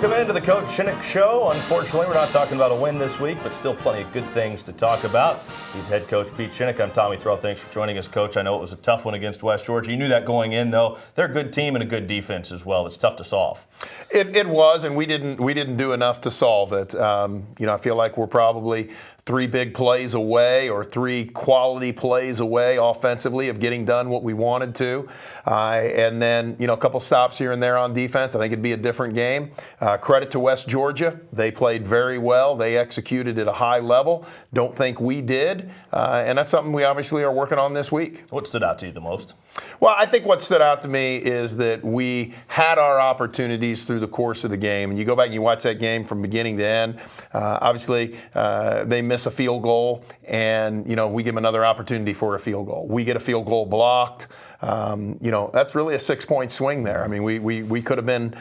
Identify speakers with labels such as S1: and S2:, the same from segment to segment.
S1: Welcome into the Coach Shinnick Show. Unfortunately, we're not talking about a win this week, but still plenty of good things to talk about. He's head coach Pete Shinnick. I'm Tommy Thrall. Thanks for joining us, Coach. I know it was a tough one against West Georgia. You knew that going in, though. They're a good team and a good defense as well. It's tough to solve.
S2: It was, and we didn't do enough to solve it. I feel like we're probably 3 big plays away or 3 quality plays away offensively of getting done what we wanted to. And then, a couple stops here and there on defense. I think it'd be a different game. Credit to West Georgia. They played very well. They executed at a high level. Don't think we did. And that's something we obviously are working on this week.
S1: What stood out to you the most?
S2: Well, I think what stood out to me is that we had our opportunities through the course of the game. And you go back and you watch that game from beginning to end. Obviously, they miss a field goal, and we give them another opportunity for a field goal. We get a field goal blocked. That's really a 6-point swing there. I mean, we could have been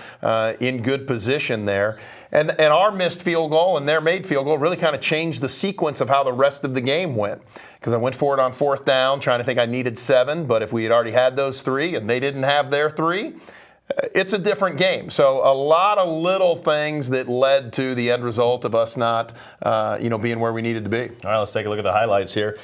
S2: in good position there. And our missed field goal and their made field goal really kind of changed the sequence of how the rest of the game went. Because I went for it on 4th down, trying to think I needed 7, but if we had already had those 3 and they didn't have their 3, it's a different game. So a lot of little things that led to the end result of us not, being where we needed to be.
S1: All right, let's take a look at the highlights here.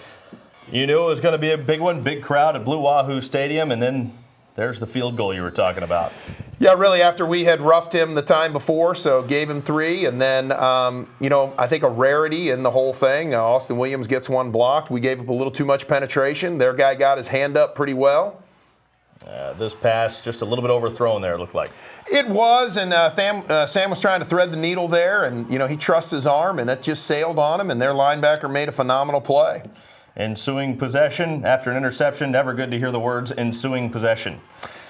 S1: You knew it was going to be a big one, big crowd at Blue Wahoo Stadium, and then there's the field goal you were talking about.
S2: Yeah, really, after we had roughed him the time before, so gave him 3, and then, I think a rarity in the whole thing. Austin Williams gets 1 blocked. We gave up a little too much penetration. Their guy got his hand up pretty well.
S1: This pass just a little bit overthrown there, it looked like.
S2: It was, and Sam was trying to thread the needle there, and, he trusts his arm, and that just sailed on him, and their linebacker made a phenomenal play.
S1: Ensuing possession after an interception. Never good to hear the words ensuing possession.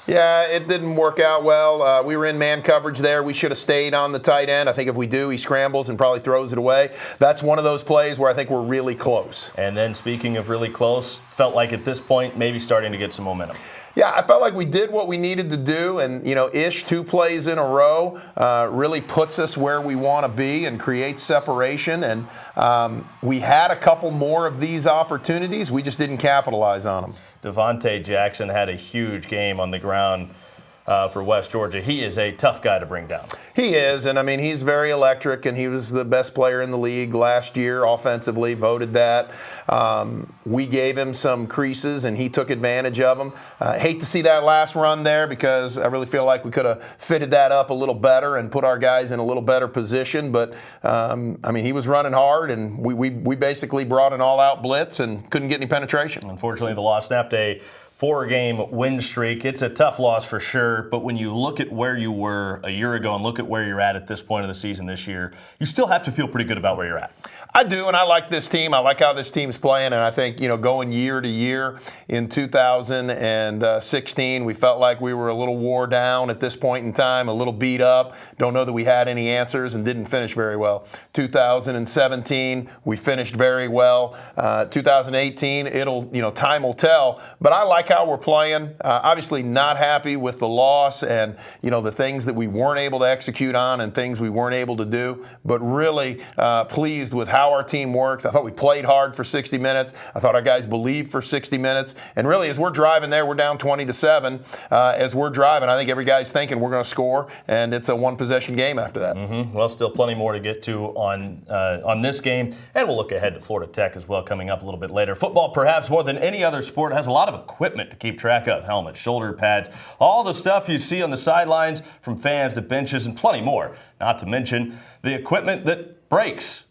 S2: Yeah, it didn't work out well. We were in man coverage there. We should have stayed on the tight end. I think if we do, he scrambles and probably throws it away. That's one of those plays where I think we're really close.
S1: And then speaking of really close, felt like at this point maybe starting to get some momentum.
S2: Yeah, I felt like we did what we needed to do, and, 2 plays in a row really puts us where we want to be and creates separation. And we had a couple more of these opportunities. We just didn't capitalize on them.
S1: Devontae Jackson had a huge game on the ground for West Georgia. He is a tough guy to bring down.
S2: He is, and he's very electric, and he was the best player in the league last year offensively, voted that. We gave him some creases, and he took advantage of them. Hate to see that last run there because I really feel like we could have fitted that up a little better and put our guys in a little better position, but, he was running hard, and we basically brought an all-out blitz and couldn't get any penetration.
S1: Unfortunately, the loss snapped a 4-game win streak. It's a tough loss for sure, but when you look at where you were a year ago and look at where you're at this point of the season this year, you still have to feel pretty good about where you're at.
S2: I do, and I like this team. I like how this team's playing, and I think, going year to year in 2016, we felt like we were a little wore down at this point in time, a little beat up. Don't know that we had any answers and didn't finish very well. 2017, we finished very well. 2018, time will tell, but I like how we're playing. Obviously not happy with the loss and, the things that we weren't able to execute on and things we weren't able to do, but really pleased with how our team works. I thought we played hard for 60 minutes. I thought our guys believed for 60 minutes. And really, as we're driving there, we're down 20-7. As we're driving, I think every guy's thinking we're going to score, and it's a 1-possession game after that.
S1: Well, still plenty more to get to on this game, and we'll look ahead to Florida Tech as well coming up a little bit later. Football, perhaps more than any other sport, has a lot of equipment to keep track of. Helmets, shoulder pads, all the stuff you see on the sidelines from fans to benches and plenty more. Not to mention the equipment that breaks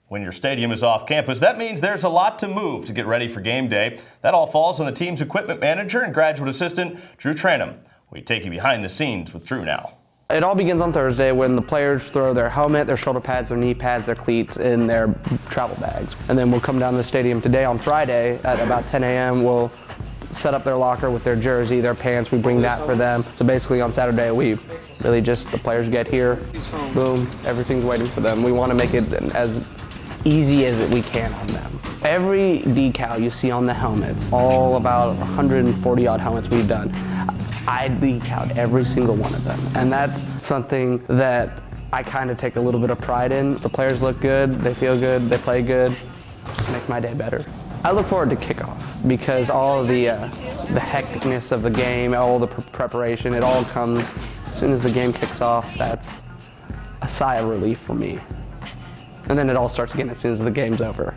S1: when your stadium is off campus. That means there's a lot to move to get ready for game day. That all falls on the team's equipment manager and graduate assistant, Drew Tranum. We take you behind the scenes with Drew now.
S3: It all begins on Thursday when the players throw their helmet, their shoulder pads, their knee pads, their cleats in their travel bags. And then we'll come down to the stadium today on Friday at about 10 a.m. We'll set up their locker with their jersey, their pants. We bring that for them. So basically on Saturday, we really just, the players get here, boom, everything's waiting for them. We want to make it as easy as we can on them. Every decal you see on the helmets, all about 140 odd helmets we've done, I decaled every single one of them. And that's something that I kind of take a little bit of pride in. The players look good, they feel good, they play good, just make my day better. I look forward to kickoff because all of the hecticness of the game, all the preparation, it all comes as soon as the game kicks off. a sigh of relief for me. And then it all starts again as soon as the game's over.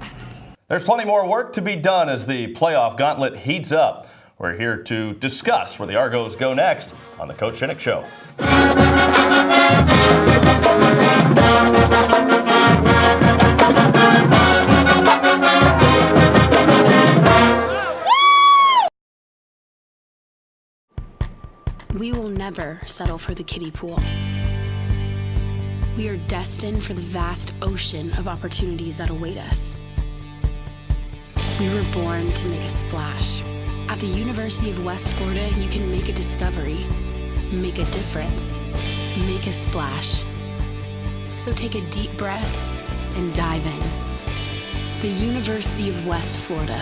S1: There's plenty more work to be done as the playoff gauntlet heats up. We're here to discuss where the Argos go next on the Coach Shinnick Show.
S4: We will never settle for the kiddie pool. We are destined for the vast ocean of opportunities that await us. We were born to make a splash. At the University of West Florida, you can make a discovery, make a difference, make a splash. So take a deep breath and dive in. The University of West Florida.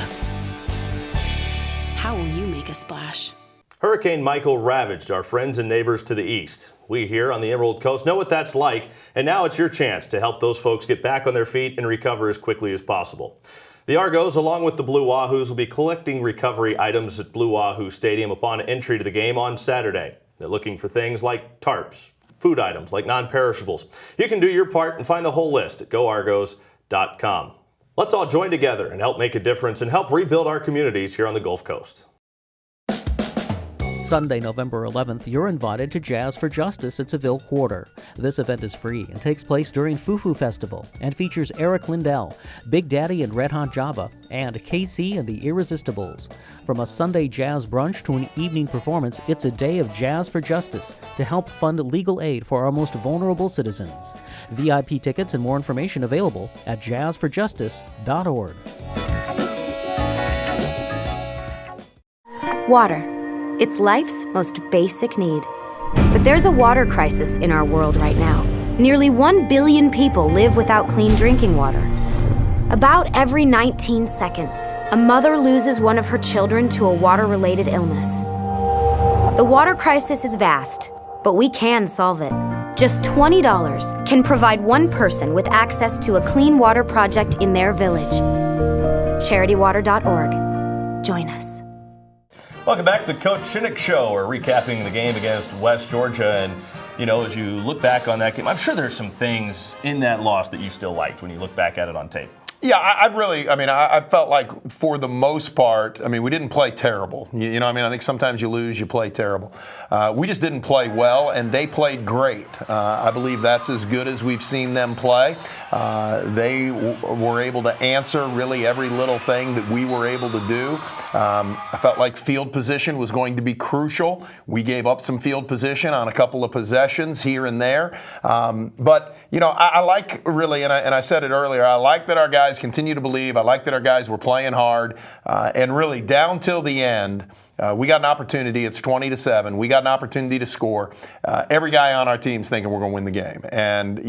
S4: How will you make a splash?
S1: Hurricane Michael ravaged our friends and neighbors to the east. We here on the Emerald Coast know what that's like, and now it's your chance to help those folks get back on their feet and recover as quickly as possible. The Argos, along with the Blue Wahoos, will be collecting recovery items at Blue Wahoo Stadium upon entry to the game on Saturday. They're looking for things like tarps, food items like non-perishables. You can do your part and find the whole list at goargos.com. Let's all join together and help make a difference and help rebuild our communities here on the Gulf Coast.
S5: Sunday, November 11th, you're invited to Jazz for Justice at Seville Quarter. This event is free and takes place during Fufu Festival and features Eric Lindell, Big Daddy and Red Hot Java, and KC and the Irresistibles. From a Sunday jazz brunch to an evening performance, it's a day of Jazz for Justice to help fund legal aid for our most vulnerable citizens. VIP tickets and more information available at jazzforjustice.org.
S6: Water. It's life's most basic need. But there's a water crisis in our world right now. Nearly 1 billion people live without clean drinking water. About every 19 seconds, a mother loses one of her children to a water-related illness. The water crisis is vast, but we can solve it. Just $20 can provide one person with access to a clean water project in their village. CharityWater.org. Join us.
S1: Welcome back to the Coach Shinnick Show. We're recapping the game against West Georgia, and as you look back on that game, I'm sure there's some things in that loss that you still liked when you look back at it on tape.
S2: Yeah, I felt like for the most part, we didn't play terrible. I think sometimes you lose, you play terrible. We just didn't play well, and they played great. I believe that's as good as we've seen them play. They were able to answer really every little thing that we were able to do. I felt like field position was going to be crucial. We gave up some field position on a couple of possessions here and there. But I like really, and I said it earlier, I like that our guys continue to believe. I like that our guys were playing hard. And really, down till the end, we got an opportunity. It's 20-7. We got an opportunity to score. Every guy on our team's thinking we're going to win the game. And,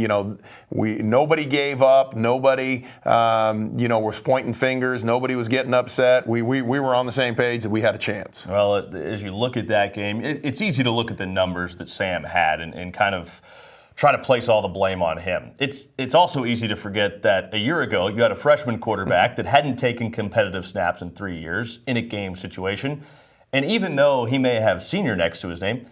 S2: nobody gave up. Nobody, was pointing fingers. Nobody was getting upset. We were on the same page that we had a chance.
S1: Well, as you look at that game, it's easy to look at the numbers that Sam had and kind of try to place all the blame on him. It's also easy to forget that a year ago you had a freshman quarterback that hadn't taken competitive snaps in 3 years in a game situation. And even though he may have senior next to his name,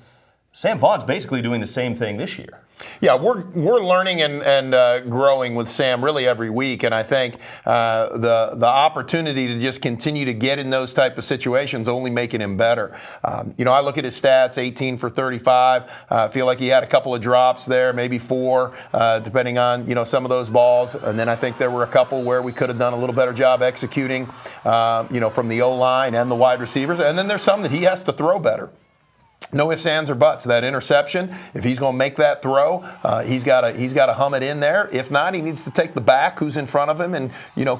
S1: Sam Vaughn's basically doing the same thing this year.
S2: Yeah, we're learning and growing with Sam really every week, and I think the opportunity to just continue to get in those type of situations only making him better. I look at his stats: 18 for 35. I feel like he had a couple of drops there, maybe 4, depending on some of those balls. And then I think there were a couple where we could have done a little better job executing, from the O-line and the wide receivers. And then there's some that he has to throw better. No ifs, ands, or buts. That interception, if he's going to make that throw, he's got to hum it in there. If not, he needs to take the back who's in front of him and,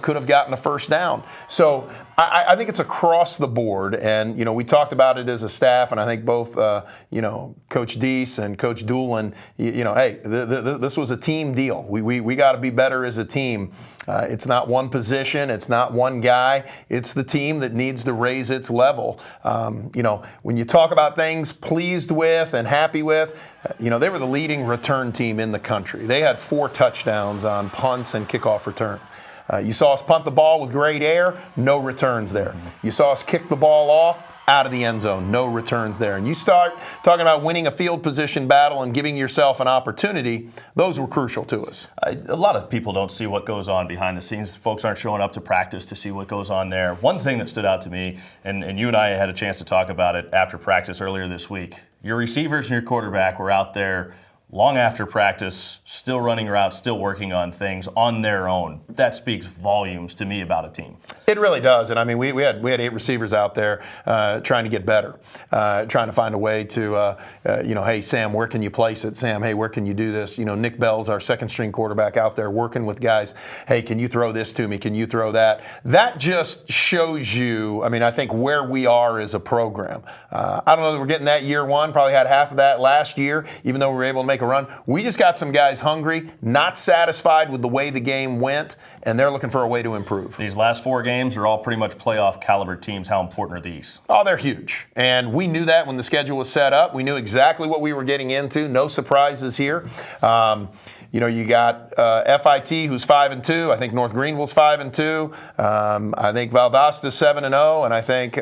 S2: could have gotten a first down. So I think it's across the board. And, we talked about it as a staff, and I think both, Coach Deese and Coach Doolin, hey, this was a team deal. We got to be better as a team. It's not one position. It's not one guy. It's the team that needs to raise its level. When you talk about things pleased with and happy with, they were the leading return team in the country. They had 4 touchdowns on punts and kickoff returns. You saw us punt the ball with great air, no returns there. You saw us kick the ball off, out of the end zone. No returns there. And you start talking about winning a field position battle and giving yourself an opportunity. Those were crucial to us.
S1: A lot of people don't see what goes on behind the scenes. Folks aren't showing up to practice to see what goes on there. One thing that stood out to me, and you and I had a chance to talk about it after practice earlier this week, your receivers and your quarterback were out there long after practice, still running routes, still working on things on their own. That speaks volumes to me about a team.
S2: It really does. And I mean, we had 8 receivers out there trying to get better, trying to find a way to, hey, Sam, where can you place it? Sam, hey, where can you do this? Nick Bell's our second string quarterback out there working with guys. Hey, can you throw this to me? Can you throw that? That just shows you, I think, where we are as a program. I don't know that we're getting that year one. Probably had half of that last year, even though we were able to make a run. We just got some guys hungry, not satisfied with the way the game went, and they're looking for a way to improve.
S1: These last 4 games are all pretty much playoff caliber teams. How important are these?
S2: Oh, they're huge. And we knew that when the schedule was set up. We knew exactly what we were getting into. No surprises here. You got FIT, who's 5-2. I think North Greenville's 5-2. I think Valdosta's 7-0, and I think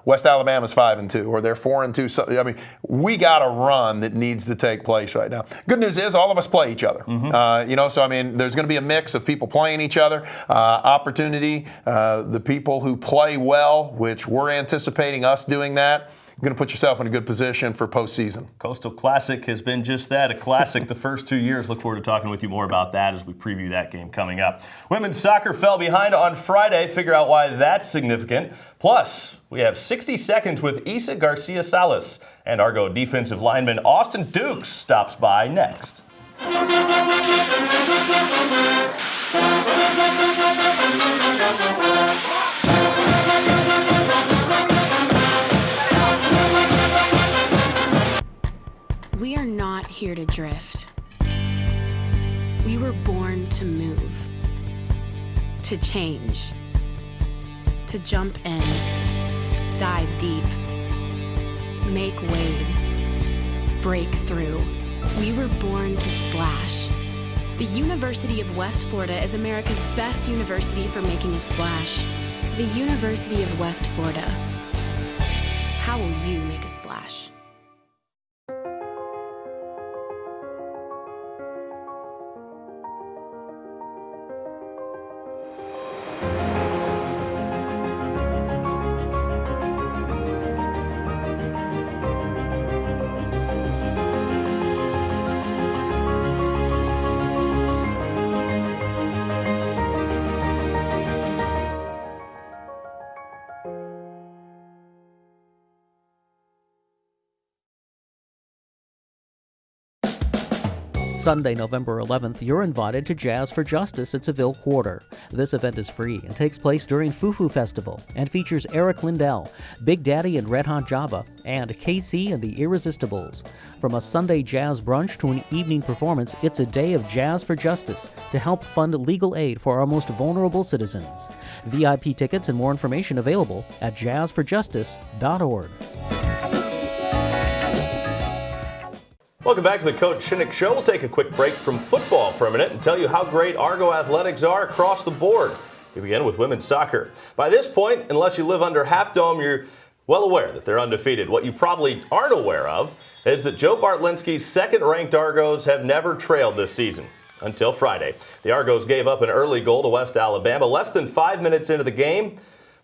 S2: West Alabama's 5-2, or they're 4-2. So, we got a run that needs to take place right now. Good news is all of us play each other. Mm-hmm. There's going to be a mix of people playing each other. Opportunity, the people who play well, which we're anticipating us doing that. You're going to put yourself in a good position for postseason.
S1: Coastal Classic has been just that, a classic the first 2 years. Look forward to talking with you more about that as we preview that game coming up. Women's soccer fell behind on Friday. Figure out why that's significant. Plus, we have 60 Seconds with Isa Garcia Salas, and Argo defensive lineman Austin Dukes stops by next.
S4: We are not here to drift. We were born to move, to change, to jump in, dive deep, make waves, break through. We were born to splash. The University of West Florida is America's best university for making a splash. The University of West Florida. How will you make a splash?
S5: Sunday, November 11th, you're invited to Jazz for Justice at Seville Quarter. This event is free and takes place during Fufu Festival and features Eric Lindell, Big Daddy and Red Hot Java, and KC and the Irresistibles. From a Sunday jazz brunch to an evening performance, it's a day of Jazz for Justice to help fund legal aid for our most vulnerable citizens. VIP tickets and more information available at jazzforjustice.org.
S1: Welcome back to the Coach Shinnick Show. We'll take a quick break from football for a minute and tell you how great Argo Athletics are across the board. We begin with women's soccer. By this point, unless you live under Half Dome, you're well aware that they're undefeated. What you probably aren't aware of is that Joe Bartlinski's second-ranked Argos have never trailed this season. Until Friday. The Argos gave up an early goal to West Alabama less than 5 minutes into the game,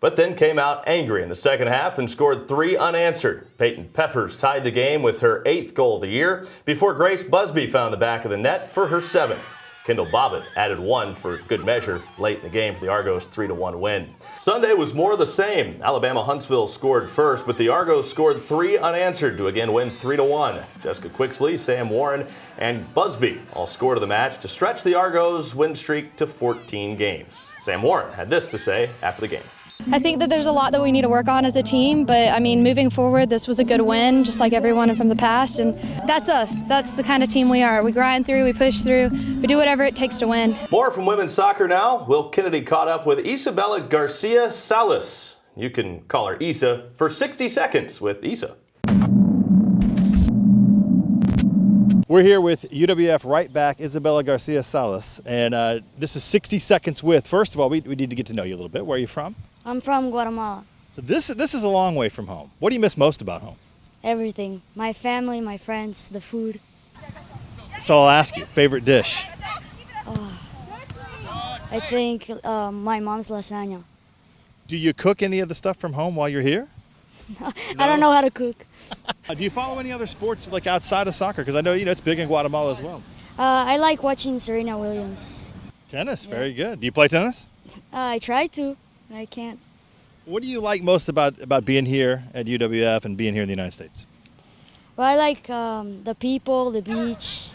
S1: but then came out angry in the second half and scored 3 unanswered. Peyton Peppers tied the game with her 8th goal of the year before Grace Busby found the back of the net for her 7th. Kendall Bobbitt added 1 for good measure late in the game for the Argos' 3-1 win. Sunday was more of the same. Alabama Huntsville scored first, but the Argos scored 3 unanswered to again win 3-1. Jessica Quixley, Sam Warren, and Busby all scored of the match to stretch the Argos' win streak to 14 games. Sam Warren had this to say after the game.
S7: I think that there's a lot that we need to work on as a team, but I mean, moving forward, this was a good win, just like everyone from the past, and that's us. That's the kind of team we are. We grind through, we push through, we do whatever it takes to win.
S1: More from women's soccer now. Will Kennedy caught up with Isabella Garcia Salas. You can call her Isa for 60 Seconds with Isa.
S8: We're here with UWF right back Isabella Garcia Salas, and this is 60 Seconds with. First of all, we need to get to know you a little bit. Where are you from?
S9: I'm from Guatemala.
S8: So this is a long way from home. What do you miss most about home?
S9: Everything. My family, my friends, the food.
S8: So I'll ask you, favorite dish?
S9: I think my mom's lasagna.
S8: Do you cook any of the stuff from home while you're here?
S9: I don't know how to cook.
S8: Do you follow any other sports like outside of soccer? Because I know it's big in Guatemala as well.
S9: I like watching Serena Williams.
S8: Tennis, very good. Do you play tennis?
S9: I try to. I can't.
S8: What do you like most about being here at UWF and being here in the United States?
S9: Well, I like the people, the beach,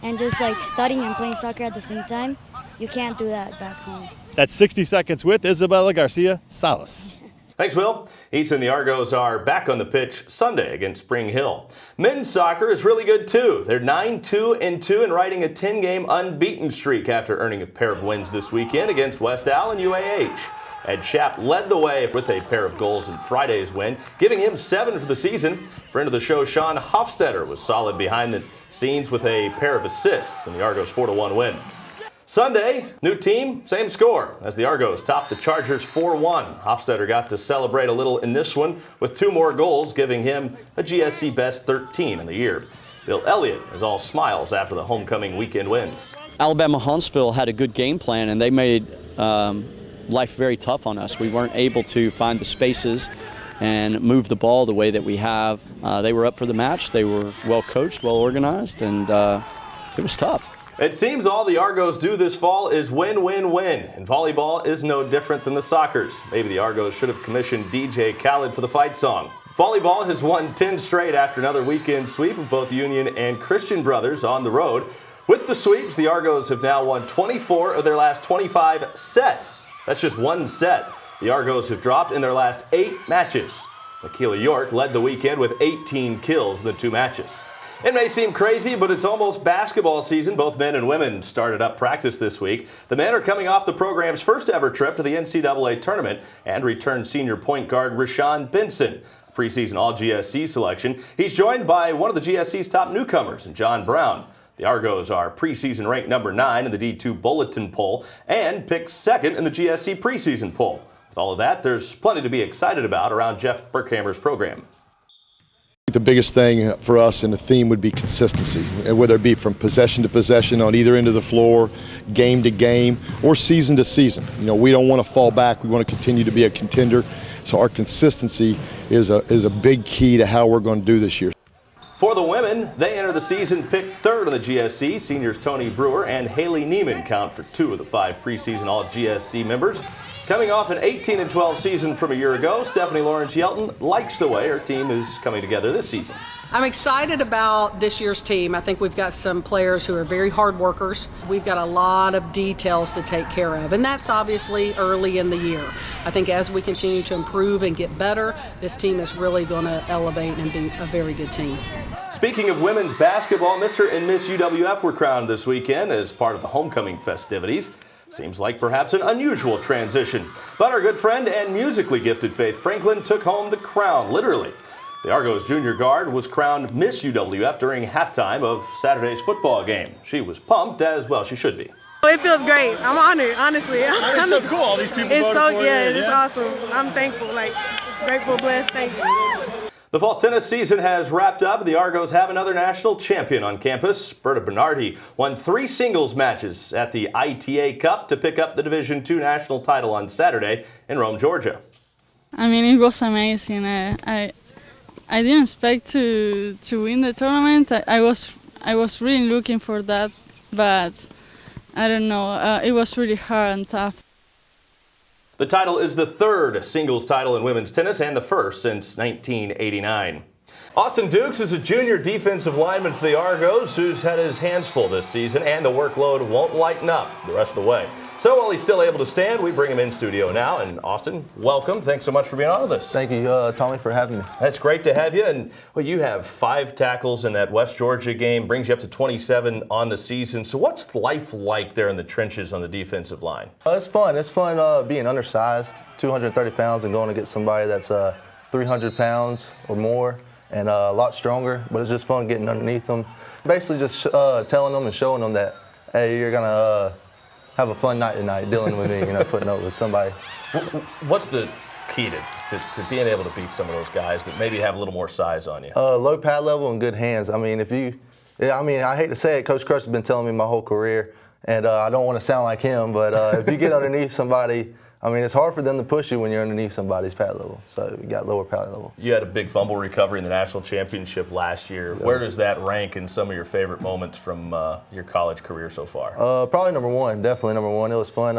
S9: and just like studying and playing soccer at the same time. You can't do that back home.
S8: That's 60 Seconds with Isabella Garcia Salas.
S1: Thanks, Will. East and the Argos are back on the pitch Sunday against Spring Hill. Men's soccer is really good, too. They're 9-2-2 and riding a 10-game unbeaten streak after earning a pair of wins this weekend against West Al and UAH. Ed Schaap led the way with a pair of goals in Friday's win, giving him 7 for the season. Friend of the show, Sean Hofstetter, was solid behind the scenes with a pair of assists in the Argos' 4-1 win. Sunday, new team, same score as the Argos topped the Chargers 4-1. Hofstetter got to celebrate a little in this one with 2 more goals, giving him a GSC best 13 in the year. Bill Elliott is all smiles after the homecoming weekend wins.
S10: Alabama Huntsville had a good game plan, and they made life very tough on us. We weren't able to find the spaces and move the ball the way that we have. They were up for the match. They were well coached, well organized, and it was tough.
S1: It seems all the Argos do this fall is win, win, win, and volleyball is no different than the Sockers. Maybe the Argos should have commissioned DJ Khaled for the fight song. Volleyball has won 10 straight after another weekend sweep of both Union and Christian Brothers on the road. With the sweeps, the Argos have now won 24 of their last 25 sets. That's just one set the Argos have dropped in their last 8 matches. Michaela York led the weekend with 18 kills in the 2 matches. It may seem crazy, but it's almost basketball season. Both men and women started up practice this week. The men are coming off the program's first ever trip to the NCAA tournament and returned senior point guard Rashawn Benson, preseason All-GSC selection. He's joined by one of the GSC's top newcomers, John Brown. The Argos are preseason ranked number 9 in the D2 Bulletin poll and picked 2nd in the GSC preseason poll. With all of that, there's plenty to be excited about around Jeff Burkhammer's program.
S11: The biggest thing for us and the theme would be consistency, whether it be from possession to possession on either end of the floor, game to game, or season to season. We don't want to fall back. We want to continue to be a contender. So our consistency is a big key to how we're going to do this year.
S1: For the women, they enter the season picked 3rd in the GSC. Seniors Tony Brewer and Haley Neiman count for 2 of the 5 preseason All-GSC members. Coming off an 18-12 season from a year ago, Stephanie Lawrence Yelton likes the way her team is coming together this season.
S12: I'm excited about this year's team. I think we've got some players who are very hard workers. We've got a lot of details to take care of, and that's obviously early in the year. I think as we continue to improve and get better, this team is really going to elevate and be a very good team.
S1: Speaking of women's basketball, Mr. and Miss UWF were crowned this weekend as part of the homecoming festivities. Seems like perhaps an unusual transition, but our good friend and musically gifted Faith Franklin took home the crown, literally. The Argos junior guard was crowned Miss UWF during halftime of Saturday's football game. She was pumped, as well she should be.
S13: It feels great. I'm honored, honestly.
S8: It's so cool. All these people voted for you.
S13: It's awesome. I'm thankful, grateful, blessed. Thanks.
S1: The fall tennis season has wrapped up. The Argos have another national champion on campus. Berta Bernardi won 3 singles matches at the ITA Cup to pick up the Division II national title on Saturday in Rome, Georgia.
S14: I mean, it was amazing. I didn't expect to win the tournament. I was really looking for that, but I don't know. It was really hard and tough.
S1: The title is the 3rd singles title in women's tennis and the 1st since 1989. Austin Dukes is a junior defensive lineman for the Argos who's had his hands full this season, and the workload won't lighten up the rest of the way. So while he's still able to stand, we bring him in studio now. And Austin, welcome. Thanks so much for being on with us.
S15: Thank you, Tommy, for having me.
S1: That's great to have you. And well, you have 5 tackles in that West Georgia game, brings you up to 27 on the season. So what's life like there in the trenches on the defensive line?
S15: It's fun. It's fun being undersized, 230 pounds, and going to get somebody that's 300 pounds or more and a lot stronger. But it's just fun getting underneath them. Basically just telling them and showing them that, hey, you're going to have a fun night tonight dealing with me, putting up with somebody.
S1: What's the key to being able to beat some of those guys that maybe have a little more size on you?
S15: Low pad level and good hands. I mean, I hate to say it, Coach Crush has been telling me my whole career, and I don't want to sound like him, but if you get underneath somebody, I mean, it's hard for them to push you when you're underneath somebody's pad level. So you got lower pad level.
S1: You had a big fumble recovery in the national championship last year. Yeah. Where does that rank in some of your favorite moments from your college career so far?
S15: Probably number one, definitely number one. It was fun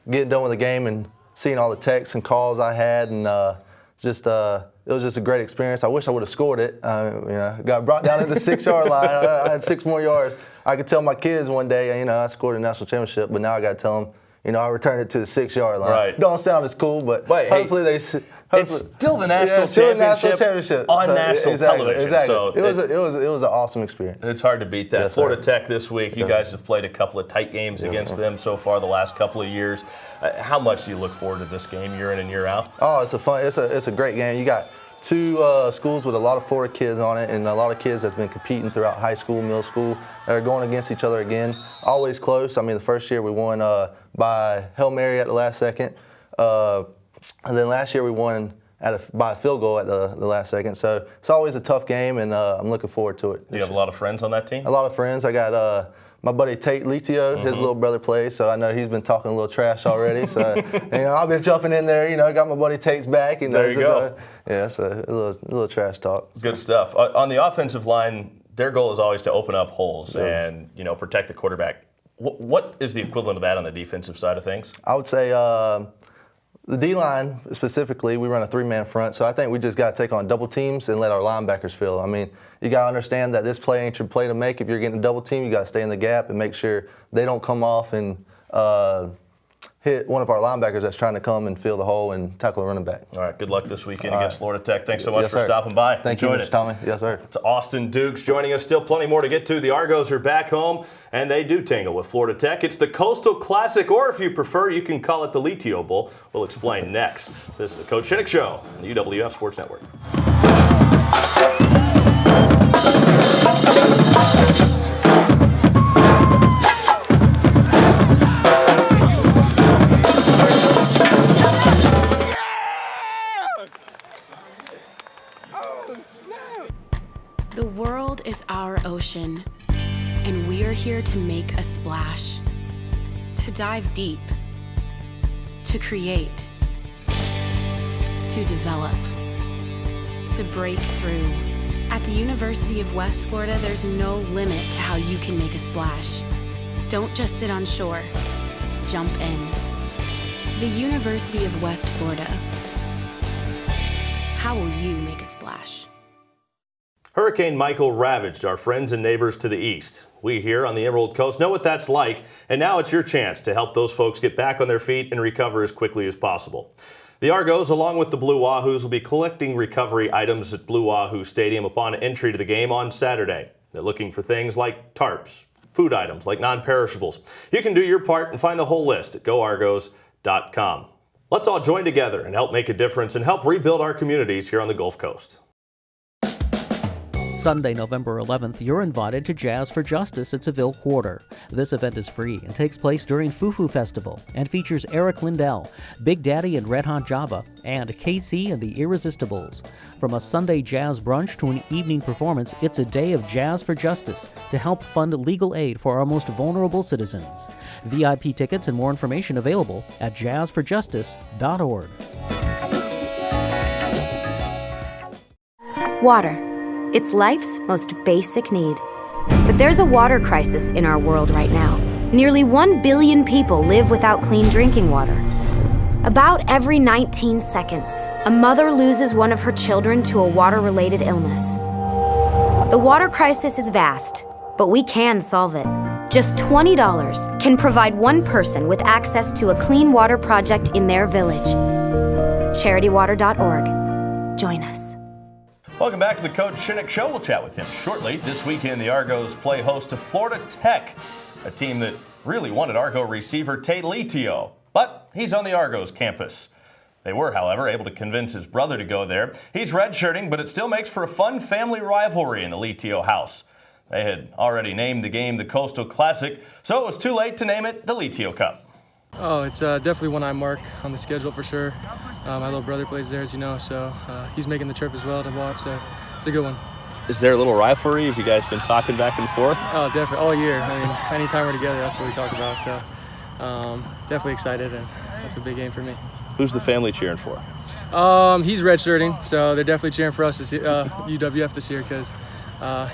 S15: getting done with the game and seeing all the texts and calls I had, and it was just a great experience. I wish I would have scored it. Got brought down at the 6-yard line. I had 6 more yards. I could tell my kids one day, I scored a national championship, but now I got to tell them, I returned it to the 6-yard line.
S1: Right.
S15: Don't sound as cool, but hopefully
S1: it's still the national championship on national television.
S15: Exactly.
S1: So
S15: it was an awesome experience.
S1: It's hard to beat that.
S15: Yes,
S1: Florida Tech this week. You guys have played a couple of tight games against them so far the last couple of years. How much do you look forward to this game year in and year out?
S15: Oh, it's a great game. You got 2 schools with a lot of Florida kids on it, and a lot of kids that's been competing throughout high school, middle school, that are going against each other again. Always close. I mean, the first year we won by Hail Mary at the last second, and then last year we won by a field goal at the last second. So it's always a tough game, and I'm looking forward to it.
S1: Do you have a lot of friends on that team?
S15: A lot of friends. I got my buddy Tate Litio, his little brother plays, so I know he's been talking a little trash already. So I've been jumping in there. Got my buddy Tate's back.
S1: There you go.
S15: So a little trash talk.
S1: Good stuff. On the offensive line, their goal is always to open up holes and protect the quarterback. What is the equivalent of that on the defensive side of things?
S15: I would say the D-line specifically, we run a 3-man front, so I think we just got to take on double teams and let our linebackers fill. I mean, you got to understand that this play ain't your play to make. If you're getting a double team, you got to stay in the gap and make sure they don't come off and hit one of our linebackers that's trying to come and fill the hole and tackle a running back.
S1: All right, good luck this weekend against Florida Tech. Thanks so much for stopping by.
S15: Thank you, Mr. Tommy. Yes, sir.
S1: It's Austin Dukes joining us. Still plenty more to get to. The Argos are back home, and they do tangle with Florida Tech. It's the Coastal Classic, or if you prefer, you can call it the Litio Bowl. We'll explain next. This is the Coach Shinnick Show on the UWF Sports Network.
S4: The world is our ocean, and we are here to make a splash, to dive deep, to create, to develop, to break through. At the University of West Florida, there's no limit to how you can make a splash. Don't just sit on shore, jump in. The University of West Florida. How will you make a splash?
S1: Hurricane Michael ravaged our friends and neighbors to the east. We here on the Emerald Coast know what that's like, and now it's your chance to help those folks get back on their feet and recover as quickly as possible. The Argos, along with the Blue Wahoos, will be collecting recovery items at Blue Wahoo Stadium upon entry to the game on Saturday. They're looking for things like tarps, food items like non-perishables. You can do your part and find the whole list at goargos.com. Let's all join together and help make a difference and help rebuild our communities here on the Gulf Coast.
S5: Sunday, November 11th, you're invited to Jazz for Justice at Seville Quarter. This event is free and takes place during Fufu Festival and features Eric Lindell, Big Daddy and Red Hot Java, and KC and the Irresistibles. From a Sunday jazz brunch to an evening performance, it's a day of Jazz for Justice to help fund legal aid for our most vulnerable citizens. VIP tickets and more information available at jazzforjustice.org.
S6: Water. It's life's most basic need. But there's a water crisis in our world right now. Nearly 1 billion people live without clean drinking water. About every 19 seconds, a mother loses one of her children to a water-related illness. The water crisis is vast, but we can solve it. Just $20 can provide one person with access to a clean water project in their village. CharityWater.org. Join us.
S1: Welcome back to the Coach Shinnick Show. We'll chat with him shortly. This weekend, the Argos play host to Florida Tech, a team that really wanted Argo receiver Tate Litio, but he's on the Argos campus. They were, however, able to convince his brother to go there. He's redshirting, but it still makes for a fun family rivalry in the Litio house. They had already named the game the Coastal Classic, so it was too late to name it the Litio Cup.
S16: Oh, it's definitely one I mark on the schedule for sure. My little brother plays there, as you know, so he's making the trip as well to watch, so it's a good one.
S1: Is there a little rivalry? Have you guys been talking back and forth?
S16: Oh, definitely, all year. I mean, anytime we're together, that's what we talk about, so definitely excited, and that's a big game for me.
S1: Who's the family cheering for?
S16: He's redshirting, so they're definitely cheering for us this year, UWF this year, because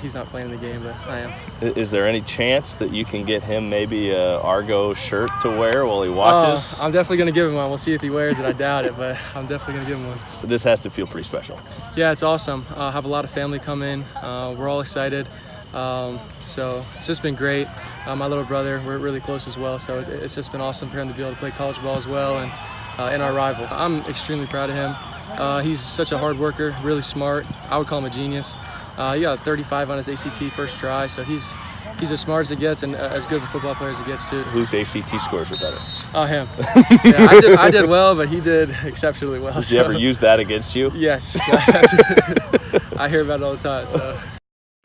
S16: he's not playing the game, but I am.
S1: Is there any chance that you can get him maybe a Argo shirt to wear while he watches?
S16: I'm definitely going to give him one. We'll see if he wears it. I doubt it, but I'm definitely going to give him one.
S1: This has to feel pretty special.
S16: Yeah, it's awesome. I have a lot of family come in. We're all excited. So it's just been great. My little brother, we're really close as well, so it's just been awesome for him to be able to play college ball as well, and our rival. I'm extremely proud of him. He's such a hard worker, really smart. I would call him a genius. He got a 35 on his ACT first try, so he's as smart as it gets and as good of a football player as it gets, too.
S1: Whose ACT scores are better?
S16: Him. Yeah, I did well, but he did exceptionally well.
S1: Did you ever use that against you?
S16: Yes. I hear about it all the time. So.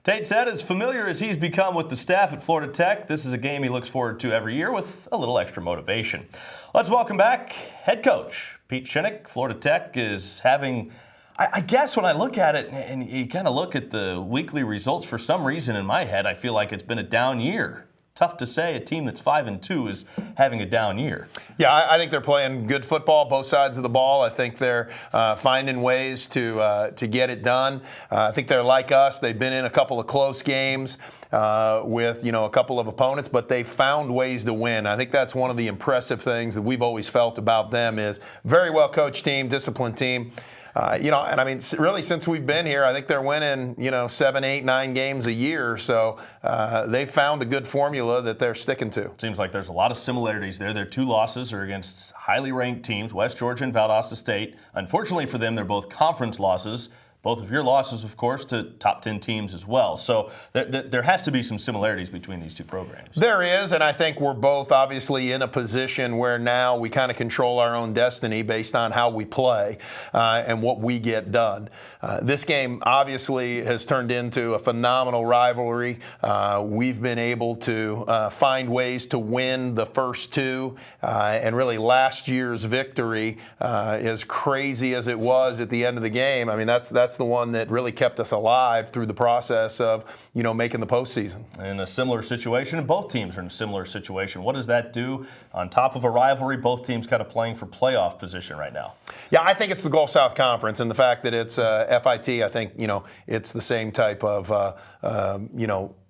S1: Tate said, as familiar as he's become with the staff at Florida Tech, this is a game he looks forward to every year with a little extra motivation. Let's welcome back head coach Pete Shinnick. Florida Tech is having, I guess when I look at it and you kind of look at the weekly results, for some reason in my head, I feel like it's been a down year. Tough to say a team that's 5-2 is having a down year.
S2: Yeah, I think they're playing good football, both sides of the ball. I think they're finding ways to get it done. I think they're like us. They've been in a couple of close games with a couple of opponents, but they've found ways to win. I think that's one of the impressive things that we've always felt about them is very well coached team, disciplined team. And I mean, really, since we've been here, I think they're winning, 7, 8, 9 games a year. So they've found a good formula that they're sticking to.
S1: Seems like there's a lot of similarities there. Their 2 losses are against highly ranked teams, West Georgia and Valdosta State. Unfortunately for them, they're both conference losses. Both of your losses, of course, to top 10 teams as well. So there has to be some similarities between these 2 programs.
S2: There is, and I think we're both obviously in a position where now we kind of control our own destiny based on how we play and what we get done. This game obviously has turned into a phenomenal rivalry. We've been able to find ways to win the first 2, and really last year's victory, as crazy as it was at the end of the game, I mean, that's the one that really kept us alive through the process of, making the postseason.
S1: In a similar situation, both teams are in a similar situation. What does that do on top of a rivalry? Both teams kind of playing for playoff position right now.
S2: Yeah, I think it's the Gulf South Conference, and the fact that it's FIT, I think, it's the same type of,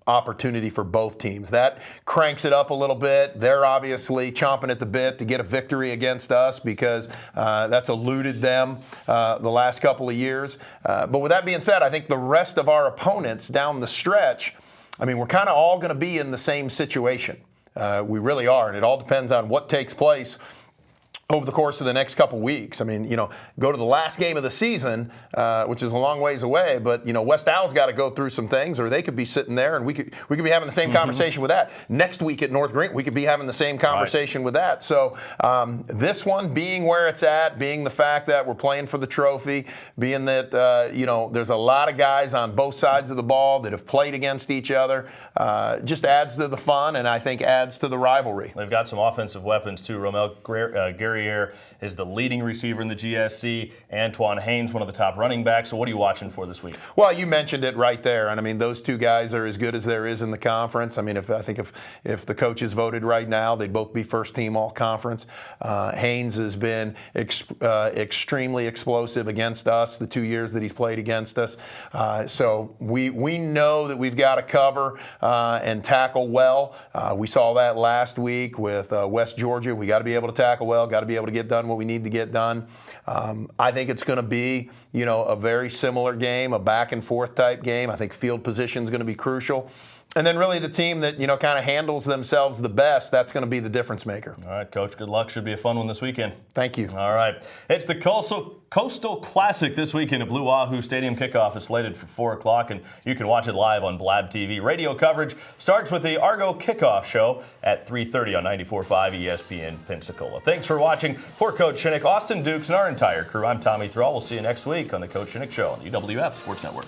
S2: opportunity for both teams. That cranks it up a little bit. They're obviously chomping at the bit to get a victory against us because that's eluded them the last couple of years. But with that being said, I think the rest of our opponents down the stretch, I mean, we're kind of all going to be in the same situation. We really are, and it all depends on what takes place over the course of the next couple weeks. I mean, go to the last game of the season, which is a long ways away, but, West Al's got to go through some things, or they could be sitting there and we could be having the same conversation with that. Next week at North Green, we could be having the same conversation with that. So this one being where it's at, being the fact that we're playing for the trophy, being that, there's a lot of guys on both sides of the ball that have played against each other, just adds to the fun and I think adds to the rivalry.
S1: They've got some offensive weapons too. Romel Guerrier is the leading receiver in the GSC. Antoine Haynes, one of the top running backs. So what are you watching for this week?
S2: Well, you mentioned it right there. And I mean, those 2 guys are as good as there is in the conference. I mean, if the coaches voted right now, they'd both be first team all conference. Haynes has been extremely explosive against us the 2 years that he's played against us. So we know that we've got to cover and tackle well. We saw that last week with West Georgia. We got to be able to tackle well, got to be able to get done what we need to get done. I think it's going to be, a very similar game, a back and forth type game. I think field position is going to be crucial. And then really the team that, kind of handles themselves the best, that's going to be the difference maker.
S1: All right, Coach, good luck. Should be a fun one this weekend.
S2: Thank you.
S1: All right. It's the Coastal Classic this weekend at Blue Wahoo Stadium. Kickoff is slated for 4 o'clock, and you can watch it live on Blab TV. Radio coverage starts with the Argo Kickoff Show at 3:30 on 94.5 ESPN Pensacola. Thanks for watching. For Coach Shinnick, Austin Dukes, and our entire crew, I'm Tommy Thrall. We'll see you next week on the Coach Shinnick Show on the UWF Sports Network.